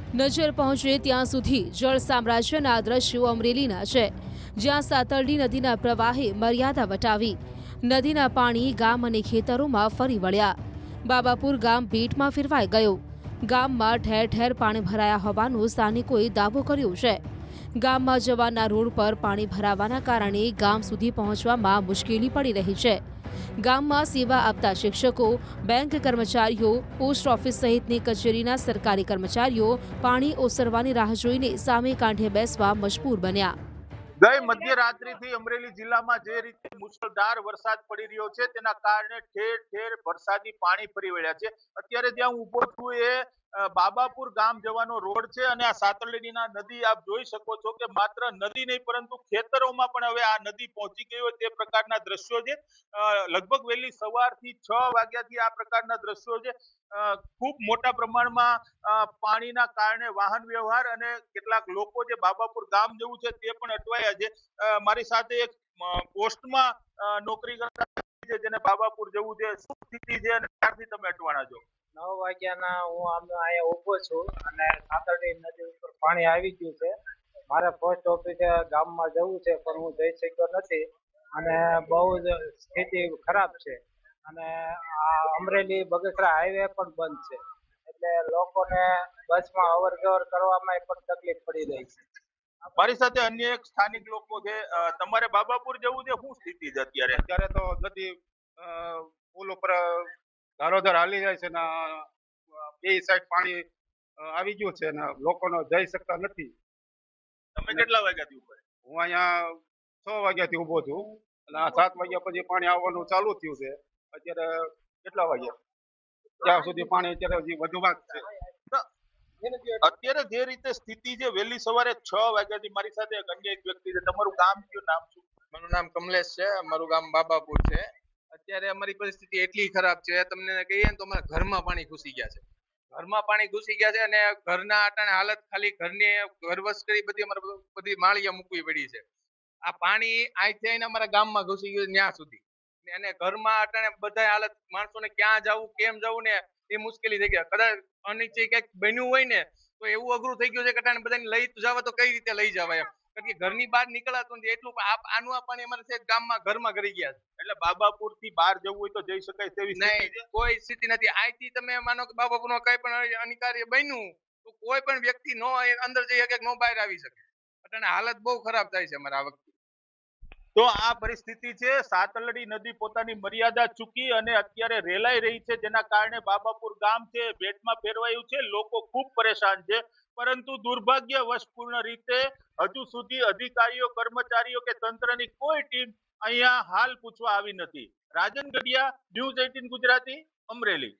નજર પહોંચે ત્યાં સુધી જળ સામ્રાજ્યના દ્રશ્યો અમરેલીના છે, જ્યાં સાતરડી નદીના પ્રવાહે મર્યાદા વટાવી નદીના પાણી ગામ અને ખેતરોમાં ફરી વળ્યા. બાબાપુર ગામ ભેટમાં ફેરવાઈ ગયું. ગામમાં ઠેર ઠેર પાણી ભરાયા હોવાનો સ્થાનિકોએ દાવો કર્યો છે. ગામમાં જવાના રોડ પર પાણી ભરાવાના કારણે ગામ સુધી પહોંચવામાં મુશ્કેલી પડી રહી છે. ગામમાં સેવા આપતા શિક્ષકો, બેંક કર્મચારીઓ, પોસ્ટ ઓફિસ સહિતની કચેરીના સરકારી કર્મચારીઓ પાણી ઓસરવાની રાહ જોઈને સામે કાંઠે બેસવા મજબૂર બન્યા. ગઈ મધ્યરાત્રિથી અમરેલી જિલ્લામાં જે રીતે મુશળધાર વરસાદ પડી રહ્યો છે તેના કારણે ઠેર ઠેર વરસાદી પાણી ફરી વળ્યા છે. અત્યારે જ્યાં હું ઊભો છું એ બાબાપુર ગામ જવાનો રોડ છે અને આ સાતરડીના નદી આપ જોઈ શકો છો કે માત્ર નદી નહીં પરંતુ ખેતરોમાં પણ હવે આ નદી પહોંચી ગઈ હોય તે પ્રકારના દ્રશ્યો છે. લગભગ વહેલી સવારથી 6 વાગ્યાથી આ પ્રકારના દ્રશ્યો છે. ખૂબ મોટા પ્રમાણમાં પાણીના કારણે વાહન વ્યવહાર અને કેટલાક લોકો જે બાબાપુર ગામ જવું છે તે પણ અટવાયા છે. મારી સાથે એક પોસ્ટમાં નોકરી કરતા છે જેને બાબાપુર જવું છે. શું સ્થિતિ છે અને ક્યારથી તમે અટવાણા છો? 9 વાગ્યાના હું અહીંયા ઊભો છું અને સાતરડી નદી ઉપર પાણી આવી ગયું છે. મારે પોસ્ટ ઓફિસે ગામમાં જવું છે પણ હું જઈ શક્યો નથી અને બહુ જ સ્થિતિ ખરાબ છે અને આ અમરેલી બગસરા હાઈવે પણ બંધ છે એટલે લોકોને બસમાં અવર જવર કરવામાં પણ તકલીફ પડી રહી છે. મારી સાથે અન્ય એક સ્થાનિક લોકો છે. તમારે બાબાપુર જવું છે, શું સ્થિતિ છે અત્યારે? અત્યારે તો નદી પુલ ઉપર ધારોધર હાલી જાય છે ને બે સાઈડ પાણી આવી ગયું છે ને લોકોનો જઈ શકતા નથી. તમે કેટલા વાગ્યાથી ઉપર? હું અહીંયા 6 વાગ્યાથી ઊભો છું અને આ 7 વાગ્યા પછી પાણી આવવાનું ચાલુ થયું છે. અત્યારે કેટલા વાગ્યા ત્યાં સુધી પાણી અત્યારે હજી વધુમાં જ છે. અત્યારે જે રીતે સ્થિતિ છે વહેલી સવારે 6 વાગ્યાથી મારી સાથે એક અન્ય એક વ્યક્તિ છે. તમારું ગામ કયું, નામ શું? મારું નામ કમલેશ છે. મારું ગામ બાબાપુર છે. અત્યારે અમારી પરિસ્થિતિ એટલી ખરાબ છે, તમને કહીએ ને તો અમારા ઘરમાં પાણી ઘૂસી ગયા છે. ઘરમાં પાણી ઘૂસી ગયા છે અને ઘરના આટાણે હાલત ખાલી ઘરની ઘરવસ કરી બધી માળિયા મૂકવી પડી છે. આ પાણી અહીંથી આવીને અમારા ગામમાં ઘૂસી ગયું ત્યાં સુધી અને ઘરમાં અટાણે બધા હાલત માણસોને ક્યાં જવું કેમ જવું ને એ મુશ્કેલી થઈ ગયા. કદાચ અનિશ્ચય કંઈક બન્યું હોય ને તો એવું અઘરું થઈ ગયું છે કે અટાણે બધાને લઈ જવા તો કઈ રીતે લઈ જવાય એમ, કારણ કે ઘરની બહાર નીકળાતું નથી એટલું. આનું આ પાણી અમારે ગામમાં ઘરમાં કરી ગયા છે. એટલે બાબાપુર થી બહાર જવું હોય તો જઈ શકાય તેવી નહીં, કોઈ સ્થિતિ નથી. અહીંથી તમે માનો કે બાબાપુરમાં કઈ પણ અનિકાર્ય બન્યું તો કોઈ પણ વ્યક્તિ નો અંદર જઈ શકે નો બહાર આવી શકે. અટાણે હાલત બહુ ખરાબ થાય છે અમારે આ વખતે. તો આ પરિસ્થિતિ છે. સાતલડી નદી પોતાની મર્યાદા ચૂકી અને અત્યારે રેલાઈ રહી છે, જેના કારણે બાબાપુર ગામ છે ભેટમાં ફેરવાયું છે. લોકો ખૂબ પરેશાન છે, પરંતુ દુર્ભાગ્યવશપૂર્ણ રીતે હજુ સુધી અધિકારીઓ, કર્મચારીઓ કે તંત્રની કોઈ ટીમ અહીંયા હાલ પૂછવા આવી નથી. રાજન ગઢિયા, ન્યૂઝ 18 ગુજરાતી, અમરેલી.